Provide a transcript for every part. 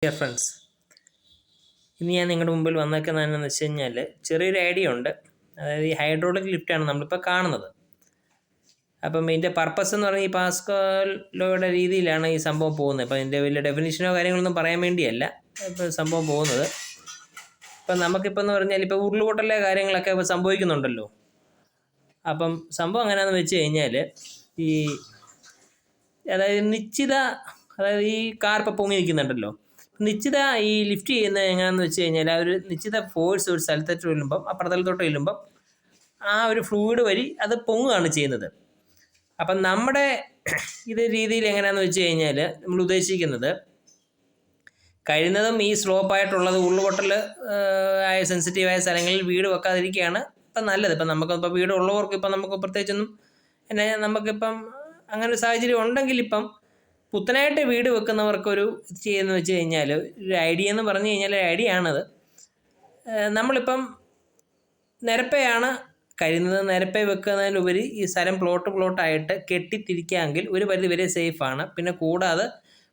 Dear friends, ഇന്ന് ഞാൻ നിങ്ങളുടെ മുമ്പിൽ വന്നേക്കുന്നതെന്ന് വെച്ച് കഴിഞ്ഞാൽ ചെറിയൊരു ഐഡിയ ഉണ്ട്. അതായത് ഈ ഹൈഡ്രോളിക് ലിഫ്റ്റാണ് നമ്മളിപ്പോൾ കാണുന്നത്. അപ്പം ഇതിൻ്റെ പർപ്പസ് എന്ന് പറഞ്ഞാൽ ഈ പാസ്കൽ ലോയുടെ രീതിയിലാണ് ഈ സംഭവം പോകുന്നത്. അപ്പോൾ ഇതിൻ്റെ വലിയ ഡെഫിനിഷനോ കാര്യങ്ങളൊന്നും പറയാൻ വേണ്ടിയല്ല ഇപ്പോൾ സംഭവം പോകുന്നത്. ഇപ്പം നമുക്കിപ്പോൾ എന്ന് പറഞ്ഞാൽ ഇപ്പോൾ ഉരുളുപൊട്ടലെ കാര്യങ്ങളൊക്കെ ഇപ്പോൾ സംഭവിക്കുന്നുണ്ടല്ലോ. അപ്പം സംഭവം എങ്ങനെയാണെന്ന് വെച്ച് കഴിഞ്ഞാൽ അതായത് ഈ കാർ ഇപ്പോൾ പൊങ്ങി നിൽക്കുന്നുണ്ടല്ലോ, നിശ്ചിത ഈ ലിഫ്റ്റ് ചെയ്യുന്നത് എങ്ങനെയാണെന്ന് വെച്ച് കഴിഞ്ഞാൽ ആ ഒരു നിശ്ചിത ഫോഴ്സ് ഒരു സ്ഥലത്തോട്ട് ചെല്ലുമ്പം ആ പ്രതലത്തോട്ട് ചെല്ലുമ്പം ആ ഒരു ഫ്ലൂയിഡ് വഴി അത് പൊങ്ങുകയാണ് ചെയ്യുന്നത്. അപ്പം നമ്മുടെ ഇത് രീതിയിൽ എങ്ങനെയാണെന്ന് വെച്ച് കഴിഞ്ഞാൽ നമ്മൾ ഉദ്ദേശിക്കുന്നത് കഴിയുന്നതും ഈ സ്ലോപ്പായിട്ടുള്ളത് ഉരുളുപൊട്ടൽ ആയ സെൻസിറ്റീവായ സ്ഥലങ്ങളിൽ വീട് വെക്കാതിരിക്കുകയാണ് ഇപ്പം നല്ലത്. ഇപ്പം നമുക്കിപ്പോൾ വീട് ഉള്ളവർക്ക് ഇപ്പം നമുക്ക് പ്രത്യേകിച്ചൊന്നും നമുക്കിപ്പം അങ്ങനെ ഒരു സാഹചര്യം ഉണ്ടെങ്കിൽ ഇപ്പം പുത്തനായിട്ട് വീട് വെക്കുന്നവർക്കൊരു ചെയ്യുന്നത് വെച്ച് കഴിഞ്ഞാൽ ഒരു ഐഡിയ എന്ന് പറഞ്ഞു കഴിഞ്ഞാൽ ഐഡിയ ആണത്. നമ്മളിപ്പം നിരപ്പയാണ് കഴിയുന്നത്, നിരപ്പേ വെക്കുന്നതിനുപരി ഈ സ്ഥലം പ്ലോട്ടായിട്ട് കെട്ടിത്തിരിക്കാമെങ്കിൽ ഒരു പരിധി വരെ സേഫാണ്. പിന്നെ കൂടാതെ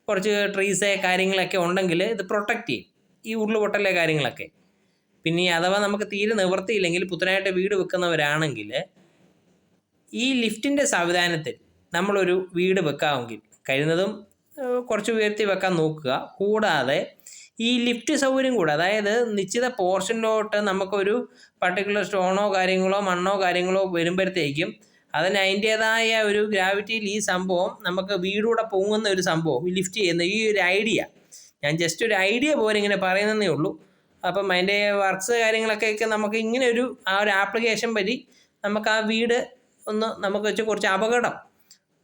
കുറച്ച് ട്രീസേ കാര്യങ്ങളൊക്കെ ഉണ്ടെങ്കിൽ ഇത് പ്രൊട്ടക്റ്റ് ചെയ്യും ഈ ഉരുളുപൊട്ടലെ കാര്യങ്ങളൊക്കെ. പിന്നെ അഥവാ നമുക്ക് തീരെ നിവൃത്തിയില്ലെങ്കിൽ പുത്തനായിട്ട് വീട് വെക്കുന്നവരാണെങ്കിൽ ഈ ലിഫ്റ്റിൻ്റെ സംവിധാനത്തിൽ നമ്മളൊരു വീട് വെക്കാമെങ്കിൽ കഴിയുന്നതും കുറച്ച് ഉയർത്തി വെക്കാൻ നോക്കുക. കൂടാതെ ഈ ലിഫ്റ്റ് സൗകര്യം കൂടെ, അതായത് നിശ്ചിത പോർഷനിലോട്ട് നമുക്കൊരു പർട്ടിക്കുലർ സ്റ്റോണോ കാര്യങ്ങളോ മണ്ണോ കാര്യങ്ങളോ വരുമ്പോഴത്തേക്കും അതിന് അതിൻ്റേതായ ഒരു ഗ്രാവിറ്റിയിൽ ഈ സംഭവം നമുക്ക് വീടൂടെ പൊങ്ങുന്ന ഒരു സംഭവം ഈ ലിഫ്റ്റ് ചെയ്യുന്ന ഈ ഒരു ഐഡിയ, ഞാൻ ജസ്റ്റ് ഒരു ഐഡിയ പോലെ ഇങ്ങനെ പറയുന്നതേ ഉള്ളൂ. അപ്പം അതിൻ്റെ വർക്ക്സ് കാര്യങ്ങളൊക്കെ നമുക്ക് ഇങ്ങനെ ഒരു ആപ്ലിക്കേഷൻ വഴി നമുക്ക് ആ വീട് ഒന്ന് നമുക്ക് വെച്ച് കുറച്ച് അപകടം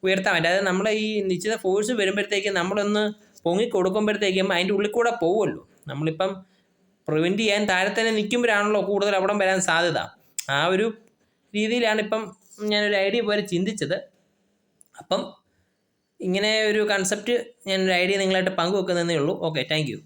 ഉയർത്താൻ പറ്റും. അതായത് നമ്മൾ ഈ നിശ്ചിത ഫോഴ്സ് വരുമ്പോഴത്തേക്കും നമ്മളൊന്ന് പൊങ്ങി കൊടുക്കുമ്പോഴത്തേക്കും അതിൻ്റെ ഉള്ളിൽ കൂടെ പോകുമല്ലോ. നമ്മളിപ്പം പ്രിവെൻറ്റ് ചെയ്യാൻ താഴെ തന്നെ നിൽക്കുമ്പോഴാണല്ലോ കൂടുതൽ അപകടം വരാൻ സാധ്യത. ആ ഒരു രീതിയിലാണ് ഇപ്പം ഞാനൊരു ഐഡിയ പോലെ ചിന്തിച്ചത്. അപ്പം ഇങ്ങനെ ഒരു കൺസെപ്റ്റ് ഞാനൊരു ഐഡിയ നിങ്ങളായിട്ട് പങ്കുവെക്കുന്നതേ ഉള്ളൂ. Okay, thank you.